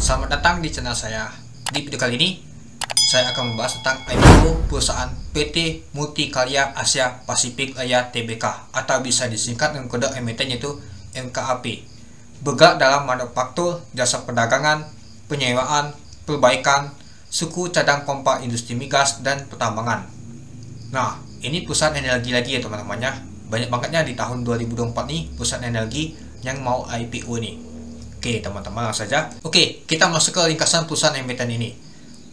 Selamat datang di channel saya. Di video kali ini, saya akan membahas tentang IPO perusahaan PT Multikarya Asia Pasifik Raya Tbk atau bisa disingkat dengan kode emiten yaitu MKAP. Bergerak dalam manufaktur, jasa perdagangan, penyewaan, perbaikan, suku cadang pompa industri migas dan pertambangan. Nah, ini perusahaan energi lagi ya teman-teman ya. Banyak bangetnya di tahun 2024 nih perusahaan energi yang mau IPO nih. Oke teman-teman, langsung saja. Oke, kita masuk ke ringkasan perusahaan emiten ini.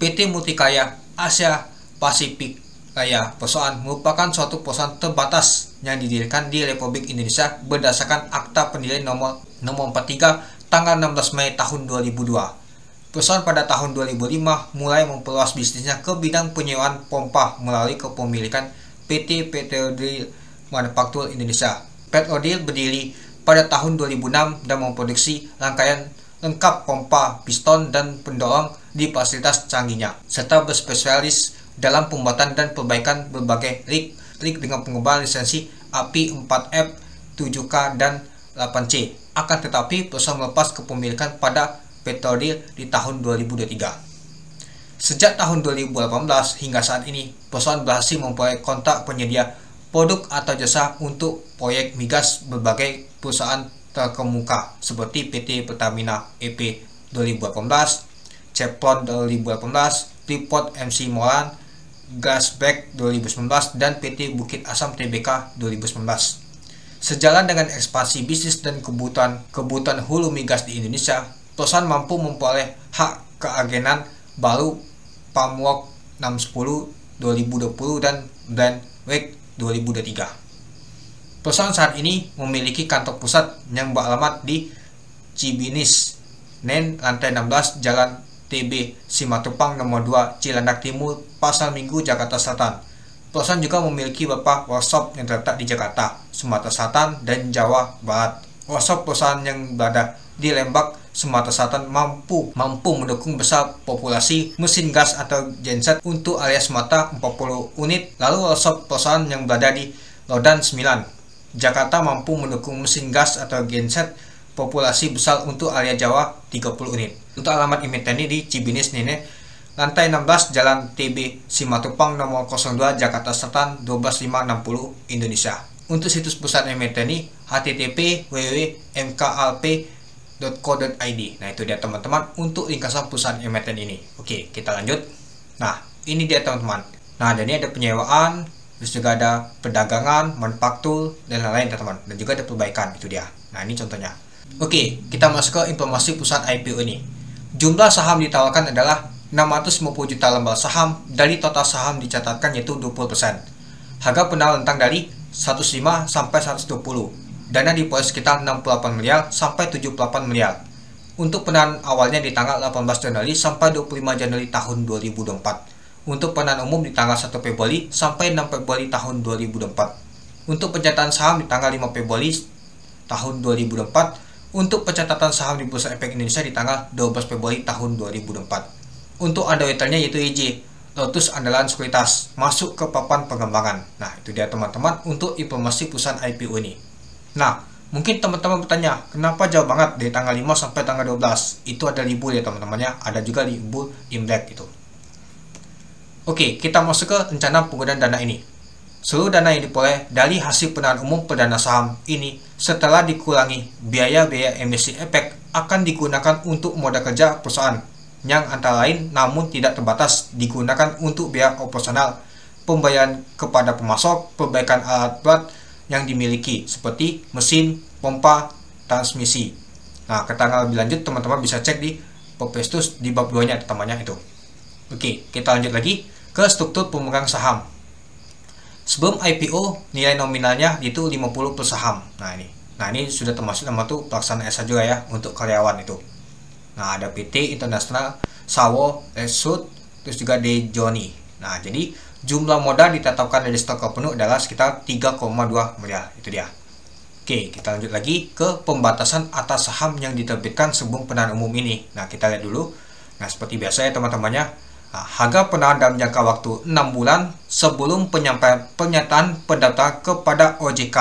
PT Multikarya Asia Pasifik Raya Perusahaan merupakan suatu perusahaan terbatas yang didirikan di Republik Indonesia berdasarkan Akta Pendirian nomor 43 tanggal 16 Mei tahun 2002. Perusahaan pada tahun 2005 mulai memperluas bisnisnya ke bidang penyewaan pompa melalui kepemilikan PT Petrodeal Manufaktur Indonesia. Petrodeal berdiri pada tahun 2006 dan memproduksi rangkaian lengkap pompa, piston, dan pendorong di fasilitas canggihnya, serta berspesialis dalam pembuatan dan perbaikan berbagai rig dengan pengembangan lisensi API 4F, 7K, dan 8C. Akan tetapi, perusahaan melepas kepemilikan pada Petrodeal di tahun 2023. Sejak tahun 2018 hingga saat ini, perusahaan berhasil memperoleh kontrak penyedia produk atau jasa untuk proyek migas berbagai perusahaan terkemuka seperti PT Pertamina EP 2018, Chevron 2018, Freeport MC Moran, Gasback 2019, dan PT Bukit Asam Tbk 2019. Sejalan dengan ekspansi bisnis dan kebutuhan hulu migas di Indonesia, perusahaan mampu memperoleh hak keagenan baru Pamwok 610 2020 dan Brand Week 2023. Perusahaan saat ini memiliki kantor pusat yang beralamat di Cibinis, Nen, lantai 16, Jalan TB Simatupang nomor 2, Cilandak Timur, Pasar Minggu, Jakarta Selatan. Perusahaan juga memiliki beberapa workshop yang terletak di Jakarta, Sumatera Selatan, dan Jawa Barat. Workshop perusahaan yang berada di Lembang, Sumatera Selatan mampu mendukung besar populasi mesin gas atau genset untuk area Sumatera 40 unit. Lalu workshop perusahaan yang berada di Lodan 9, Jakarta mampu mendukung mesin gas atau genset populasi besar untuk area Jawa 30 unit. Untuk alamat emiten ini di Cibinis Nene, lantai 16, Jalan TB Simatupang nomor 02, Jakarta Selatan 12560 Indonesia. Untuk situs perusahaan emiten ini http://www.mklp.co.id. Nah, itu dia teman-teman untuk ringkasan perusahaan emiten ini. Oke, kita lanjut. Nah, ini dia teman-teman. Nah, dan ini ada penyewaan, terus juga ada perdagangan, manufaktur, dan lain-lain teman-teman. Dan juga ada perbaikan, itu dia. Nah, ini contohnya. Oke, kita masuk ke informasi perusahaan IPO ini. Jumlah saham ditawarkan adalah 650 juta lembar saham, dari total saham dicatatkan yaitu 20%. Harga penawar rentang dari 105 sampai 120. Dana diperoleh sekitar 68 miliar sampai 78 miliar. Untuk penawaran awalnya di tanggal 18 Januari sampai 25 Januari tahun 2024. Untuk penawaran umum di tanggal 1 Februari sampai 6 Februari tahun 2024. Untuk pencatatan saham di tanggal 5 Februari tahun 2024. Untuk pencatatan saham di Bursa Efek Indonesia di tanggal 12 Februari tahun 2024. Untuk underwriternya yaitu EJ, Lotus Andalan Sekuritas, masuk ke papan pengembangan. Nah, itu dia teman-teman untuk informasi perusahaan IPO ini. Nah, mungkin teman-teman bertanya, kenapa jauh banget dari tanggal 5 sampai tanggal 12? Itu ada libur ya teman-teman ya, ada juga libur Imlek itu. Oke, kita masuk ke rencana penggunaan dana ini. Seluruh dana yang diperoleh dari hasil penawaran umum perdana saham ini setelah dikurangi biaya-biaya emisi efek akan digunakan untuk modal kerja perusahaan yang antara lain namun tidak terbatas digunakan untuk biaya operasional, pembayaran kepada pemasok, perbaikan alat berat yang dimiliki seperti mesin, pompa, transmisi. Nah, keterangan lebih lanjut teman-teman bisa cek di prospektus di bab 2-nya temannya itu. Oke, kita lanjut lagi ke struktur pemegang saham. Sebelum IPO, nilai nominalnya itu 50 per saham. Nah, ini sudah termasuk nama tuh pelaksana SA juga ya untuk karyawan itu. Nah, ada PT International, Sawo, Resut, terus juga De Joni. Nah, jadi jumlah modal ditetapkan dari stok penuh adalah sekitar 3,2 miliar. Itu dia. Oke, kita lanjut lagi ke pembatasan atas saham yang diterbitkan sebelum penawaran umum ini. Nah, kita lihat dulu. Nah, seperti biasa ya teman-temannya. Nah, harga penawaran dalam jangka waktu 6 bulan sebelum pernyataan pendaftaran kepada OJK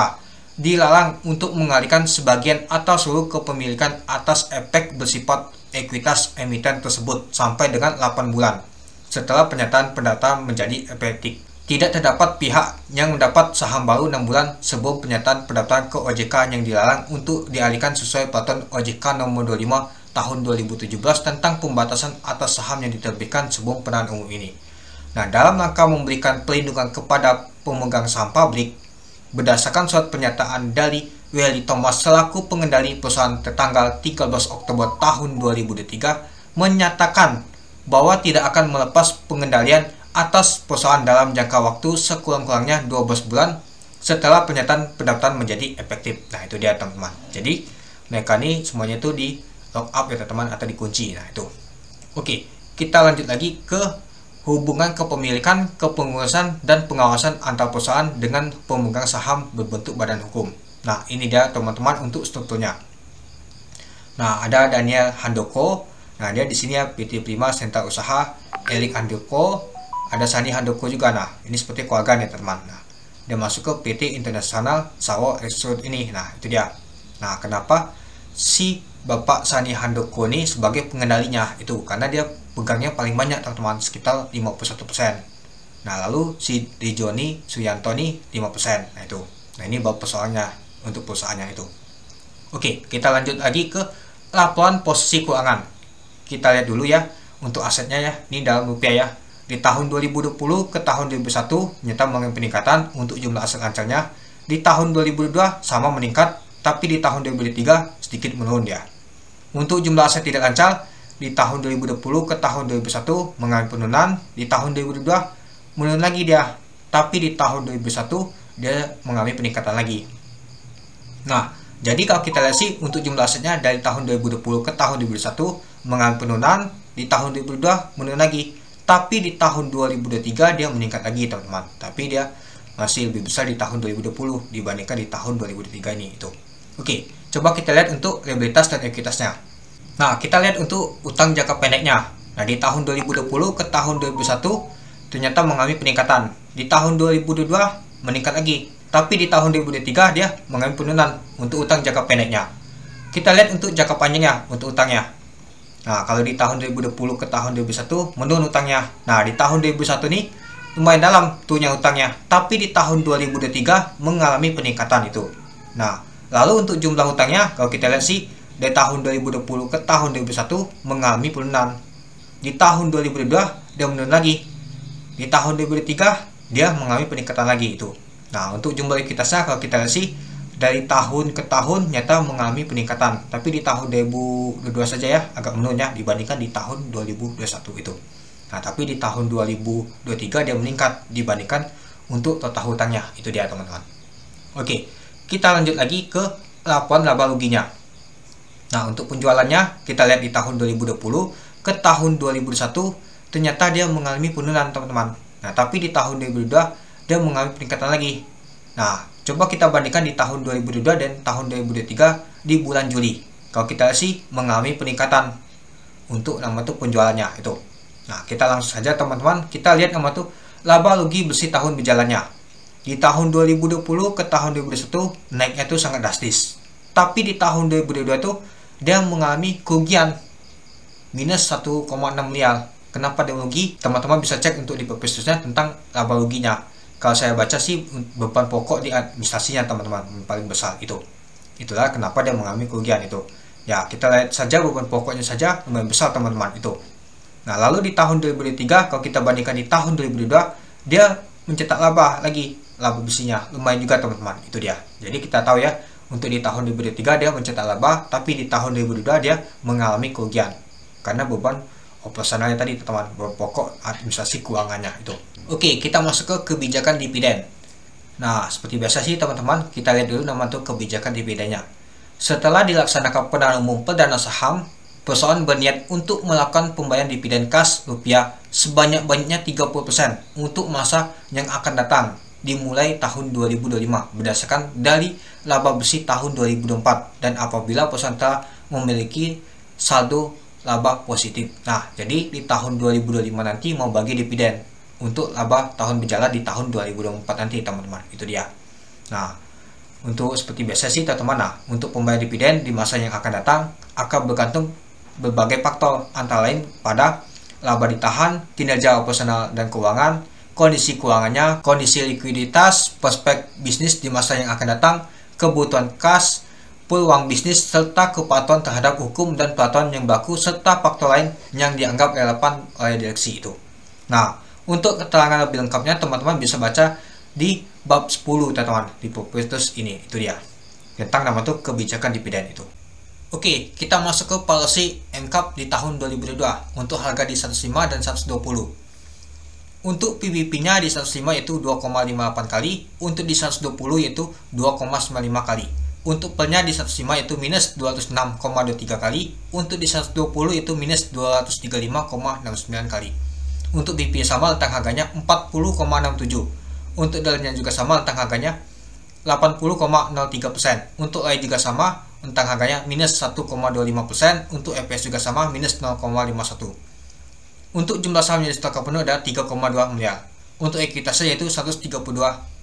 dilarang untuk mengalihkan sebagian atau seluruh kepemilikan atas efek bersifat ekuitas emiten tersebut sampai dengan 8 bulan setelah pernyataan pendaftaran menjadi efektif. Tidak terdapat pihak yang mendapat saham baru 6 bulan sebelum pernyataan pendaftaran ke OJK yang dilarang untuk dialihkan sesuai peraturan OJK nomor 25 tahun 2017 tentang pembatasan atas saham yang diterbitkan sebelum penahanan umum ini. Nah, dalam rangka memberikan perlindungan kepada pemegang saham publik, berdasarkan surat pernyataan dari Willy Thomas selaku pengendali perusahaan tertanggal 13 Oktober tahun 2023 menyatakan bahwa tidak akan melepas pengendalian atas perusahaan dalam jangka waktu sekurang-kurangnya 12 bulan setelah pernyataan pendaftaran menjadi efektif. Nah, itu dia teman-teman. Jadi mereka ini semuanya itu di lock up ya teman-teman, atau dikunci. Nah, itu. Oke, kita lanjut lagi ke hubungan kepemilikan, kepengurusan, dan pengawasan antar perusahaan dengan pemegang saham berbentuk badan hukum. Nah, ini dia teman-teman untuk strukturnya. Nah, ada Daniel Handoko. Nah, dia di sini ya PT Prima Sentra Usaha, Erik Handoko, ada Sani Handoko juga. Nah, ini seperti keluarga nih teman. Nah, dia masuk ke PT International Sawo Extrude ini. Nah, itu dia. Nah, kenapa si Bapak Sani Handoko ini sebagai pengendalinya? Itu karena dia pegangnya paling banyak teman-teman, sekitar 51%. Nah, lalu si Dijoni Suyanto ini 5%. Nah, itu. Nah, ini bab persoalannya untuk perusahaannya itu. Oke, kita lanjut lagi ke laporan posisi keuangan. Kita lihat dulu ya untuk asetnya ya. Ini dalam rupiah ya. Di tahun 2020 ke tahun 2021 nyata mengalami peningkatan untuk jumlah aset lancarnya. Di tahun 2022 sama meningkat, tapi di tahun 2023 sedikit menurun ya. Untuk jumlah aset tidak lancar di tahun 2020 ke tahun 2021 mengalami penurunan, di tahun 2022 menurun lagi dia, tapi di tahun 2021 dia mengalami peningkatan lagi. Nah, jadi kalau kita lihat sih untuk jumlah asetnya dari tahun 2020 ke tahun 2021 mengalami penurunan, di tahun 2022 menurun lagi, tapi di tahun 2023 dia meningkat lagi teman-teman. Tapi dia masih lebih besar di tahun 2020 dibandingkan di tahun 2023 ini itu. Oke, coba kita lihat untuk liabilitas dan ekuitasnya. Nah, kita lihat untuk utang jangka pendeknya. Nah, di tahun 2020 ke tahun 2021 ternyata mengalami peningkatan. Di tahun 2022 meningkat lagi. Tapi di tahun 2023 dia mengalami penurunan untuk utang jangka pendeknya. Kita lihat untuk jangka panjangnya untuk utangnya. Nah, kalau di tahun 2020 ke tahun 2021 menurun utangnya. Nah, di tahun 2021 ini lumayan dalam turunnya utangnya. Tapi di tahun 2023 mengalami peningkatan itu. Nah, lalu untuk jumlah utangnya kalau kita lihat sih dari tahun 2020 ke tahun 2021 mengalami penurunan. Di tahun 2022 dia menurun lagi. Di tahun 2023 dia mengalami peningkatan lagi itu. Nah, untuk jumlah ekuitasnya kalau kita lihat sih dari tahun ke tahun nyata mengalami peningkatan, tapi di tahun 2022 saja ya agak menurun ya dibandingkan di tahun 2021 itu. Nah, tapi di tahun 2023 dia meningkat dibandingkan untuk total hutangnya. Itu dia teman-teman. Oke, kita lanjut lagi ke laporan laba ruginya. Nah, untuk penjualannya kita lihat di tahun 2020 ke tahun 2021 ternyata dia mengalami penurunan teman-teman. Nah, tapi di tahun 2022 dia mengalami peningkatan lagi. Nah, coba kita bandingkan di tahun 2022 dan tahun 2023 di bulan Juli. Kalau kita lihat sih mengalami peningkatan untuk nama tuh penjualannya itu. Nah, kita langsung saja teman-teman, kita lihat nama tuh laba rugi bersih tahun berjalannya. Di tahun 2020 ke tahun 2021 naiknya tuh sangat drastis. Tapi di tahun 2022 tuh dia mengalami kerugian minus 1,6 miliar. Kenapa dia rugi? Teman-teman bisa cek untuk di perpusatnya tentang laba ruginya. Kalau saya baca sih beban pokok di administrasinya teman-teman paling besar itu. Itulah kenapa dia mengalami kerugian itu. Ya, kita lihat saja beban pokoknya saja lumayan besar teman-teman itu. Nah, lalu di tahun 2023 kalau kita bandingkan di tahun 2022 dia mencetak laba lagi, laba bersihnya lumayan juga teman-teman. Itu dia. Jadi kita tahu ya, untuk di tahun 2023 dia mencetak laba, tapi di tahun 2022 dia mengalami kerugian karena beban operasionalnya tadi teman-teman, beban pokok administrasi keuangannya itu. Oke, kita masuk ke kebijakan dividen. Nah, seperti biasa sih teman-teman, kita lihat dulu nama tuh kebijakan dividennya. Setelah dilaksanakan penahanan umum perdana saham, perusahaan berniat untuk melakukan pembayaran dividen kas rupiah sebanyak-banyaknya 30% untuk masa yang akan datang dimulai tahun 2025 berdasarkan dari laba bersih tahun 2024 dan apabila perusahaan telah memiliki saldo laba positif. Nah, jadi di tahun 2025 nanti mau bagi dividen untuk laba tahun berjalan di tahun 2024 nanti teman-teman. Itu dia. Nah, Untuk seperti biasa sih teman-teman, nah untuk pembayar dividen di masa yang akan datang akan bergantung berbagai faktor, antara lain pada laba ditahan, kinerja operasional dan keuangan, kondisi keuangannya, kondisi likuiditas, prospek bisnis di masa yang akan datang, kebutuhan kas, peluang bisnis, serta kepatuhan terhadap hukum dan peraturan yang berlaku, serta faktor lain yang dianggap relevan oleh direksi itu. Nah, untuk keterangan lebih lengkapnya teman-teman bisa baca di bab 10 teman-teman di prospektus ini, itu dia tentang nama tuh kebijakan dividen itu. Oke, kita masuk ke policy MCAP di tahun 2022 untuk harga di 105 dan 120. Untuk PBP-nya di 105 yaitu 2,58 kali, untuk di 120 yaitu 2,95 kali. Untuk PER-nya di 105 yaitu minus 206,23 kali, untuk di 120 yaitu minus 235,69 kali. Untuk BP sama rentang harganya 40,67. Untuk DER-nya juga sama rentang harganya 80,03%. Untuk AI juga sama rentang harganya minus 1,25%. Untuk EPS juga sama minus 0,51. Untuk jumlah saham yang disetor penuh ada 3,2 miliar. Untuk ekuitasnya yaitu 132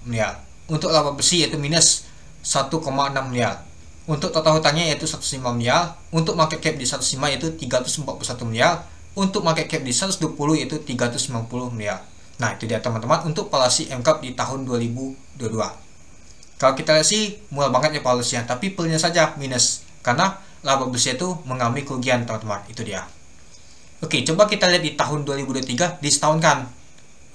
miliar. Untuk laba bersih yaitu minus 1,6 miliar. Untuk total hutangnya yaitu 105 miliar. Untuk market cap di 105 yaitu 341 miliar. Untuk market cap di 120 yaitu 390 miliar. Nah, itu dia teman-teman untuk policy MCAP di tahun 2022. Kalau kita lihat sih murah banget ya policy-nya, tapi PER-nya saja minus karena laba bersih itu mengalami kerugian teman-teman. Itu dia. Oke, coba kita lihat di tahun 2023 disetahunkan.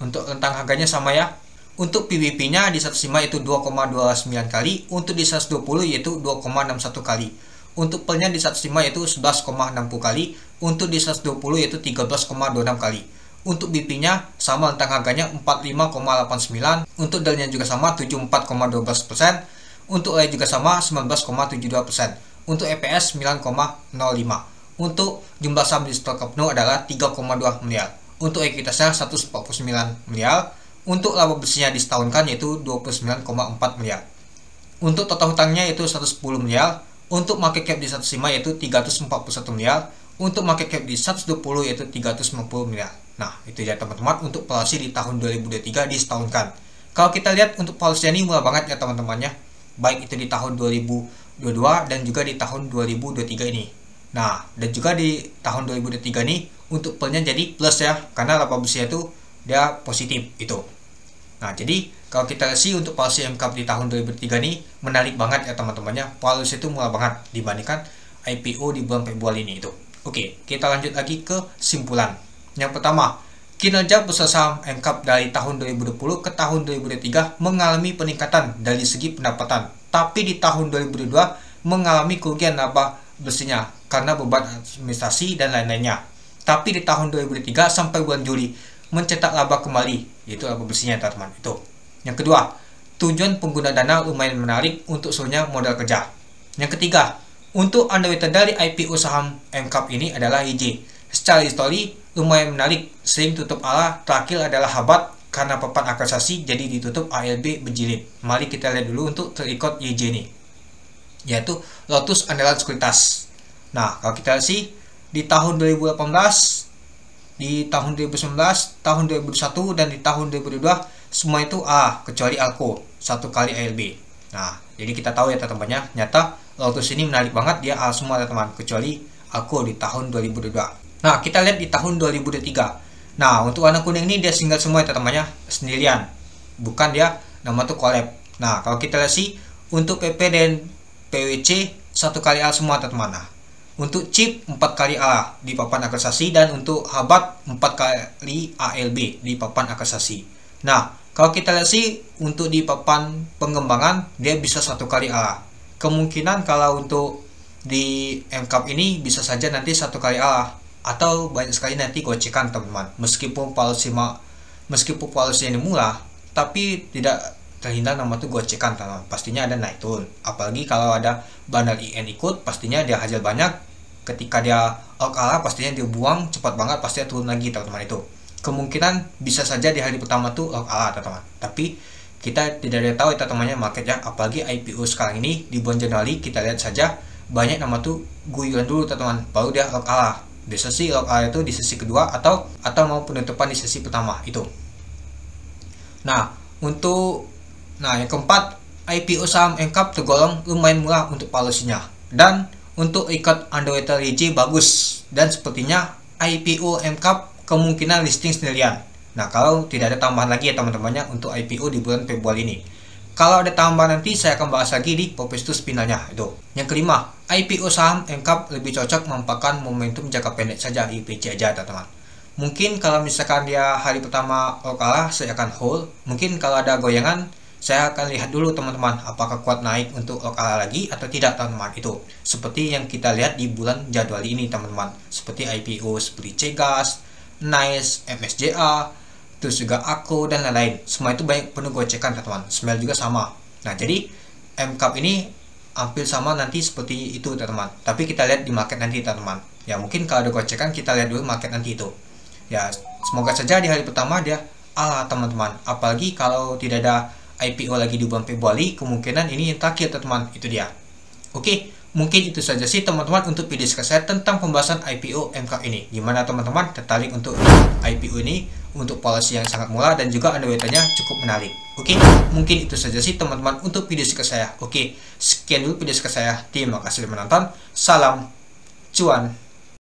Untuk rentang harganya sama ya. Untuk PBP-nya di 105 yaitu 2,29 kali, untuk di 120 yaitu 2,61 kali. Untuk PER-nya di 105 yaitu 11,60 kali, untuk di 120 yaitu 13,26 kali. Untuk BP-nya sama rentang harganya 45,89, untuk DER-nya juga sama 74,12%, untuk AI juga sama 19,72%, untuk EPS 9,05. Untuk jumlah saham di stok penuh adalah 3,2 miliar. Untuk ekuitasnya 149 miliar. Untuk laba bersihnya disetahunkan yaitu 29,4 miliar. Untuk total hutangnya yaitu 110 miliar. Untuk market cap di 105 yaitu 341 miliar. Untuk market cap di 120 yaitu 350 miliar. Nah, itu ya teman-teman untuk policy di tahun 2023 disetahunkan. Kalau kita lihat untuk policy ini murah banget ya teman-temannya. Baik itu di tahun 2022 dan juga di tahun 2023 ini. Nah, dan juga di tahun 2023 ini untuk PER-nya jadi plus ya, karena laba bersih itu dia positif itu. Nah, jadi kalau kita lihat sih untuk policy MCAP di tahun 2023 ini menarik banget ya teman-temannya. Policy itu murah banget dibandingkan IPO di bulan Februari ini itu. Oke, kita lanjut lagi ke simpulan. Yang pertama, kinerja bursa saham MCAP dari tahun 2020 ke tahun 2023 mengalami peningkatan dari segi pendapatan, tapi di tahun 2022 mengalami kerugian laba bersihnya karena beban administrasi dan lain-lainnya. Tapi di tahun 2023 sampai bulan Juli mencetak laba kembali, yaitu laba bersihnya teman-teman itu. Yang kedua, tujuan pengguna dana lumayan menarik untuk seluruhnya modal kerja. Yang ketiga, untuk underweighted dari IPO saham MCAP ini adalah YJ. Secara histori lumayan menarik, sering tutup ala terakhir adalah Habat karena papan akusasi jadi ditutup ALB berjilid. Mari kita lihat dulu untuk terikut YJ ini, yaitu Lotus Andalan Sekuritas. Nah, kalau kita lihat sih di tahun 2018, di tahun 2019, tahun 2021 dan di tahun 2022 semua itu A kecuali Alco 1 kali ALB. Nah, jadi kita tahu ya teman-temannya, nyata Lotus ini menarik banget, dia A semua teman-teman kecuali Alco di tahun 2022. Nah, kita lihat di tahun 2023. Nah, untuk warna kuning ini dia single semua ya teman-temannya, sendirian. Bukan dia nama tuh collab. Nah, kalau kita lihat sih untuk PP dan PWC 1 kali A semua teman-teman. Nah, untuk chip 4 kali A di papan akusasi dan untuk Habat 4 kali ALB di papan akusasi. Nah, kalau kita lihat sih untuk di papan pengembangan dia bisa 1 kali A. Kemungkinan kalau untuk di MCAP ini bisa saja nanti 1 kali A atau banyak sekali nanti gocekan teman-teman. Meskipun policy ini murah, tapi tidak terhindar nama tuh gocekan teman-teman. Pastinya ada naik turun. Apalagi kalau ada bandar IN ikut, pastinya dia hasil banyak. Ketika dia kalah, pastinya dia buang cepat banget, pastinya turun lagi teman-teman itu. Kemungkinan bisa saja di hari pertama tuh kalah teman-teman. Tapi kita tidak ada tahu ya teman-temannya marketnya. Apalagi IPO sekarang ini di bulan Januari kita lihat saja banyak nama tuh guyuran dulu teman-teman, baru dia kalah. Biasa sih kalah itu di sesi kedua atau mau penutupan di sesi pertama itu. Nah, yang keempat IPO saham MCAP tergolong lumayan murah untuk policy-nya. Dan untuk ikut underwater RJ bagus. Dan sepertinya IPO MCAP kemungkinan listing sendirian. Nah, kalau tidak ada tambahan lagi ya teman-temannya untuk IPO di bulan Februari ini. Kalau ada tambahan nanti saya akan bahas lagi di Popestus finalnya itu. Yang kelima, IPO saham MCAP lebih cocok memanfaatkan momentum jangka pendek saja, IPC aja teman-teman. Mungkin kalau misalkan dia hari pertama kalah, saya akan hold. Mungkin kalau ada goyangan, saya akan lihat dulu teman-teman apakah kuat naik untuk kalah lagi atau tidak teman-teman. Itu seperti yang kita lihat di bulan jadwal ini teman-teman, seperti IPO seperti Cegas, Nice, MSJA, terus juga Ako dan lain-lain. Semua itu banyak penuh gocekan teman-teman. Smell juga sama. Nah, jadi MCAP ini hampir sama nanti seperti itu teman-teman. Tapi kita lihat di market nanti teman-teman. Ya mungkin kalau ada gocekan kita lihat dulu market nanti itu. Ya semoga saja di hari pertama dia teman-teman. Apalagi kalau tidak ada IPO lagi di bulan Februari, kemungkinan ini yang terakhir teman-teman. Itu dia. Oke, mungkin itu saja sih teman-teman untuk video saya tentang pembahasan IPO MCAP ini. Gimana teman-teman tertarik untuk IPO ini untuk policy yang sangat murah dan juga underwaternya cukup menarik. Oke, mungkin itu saja sih teman-teman untuk video saya. Oke, sekian dulu video saya. Terima kasih sudah menonton. Salam cuan.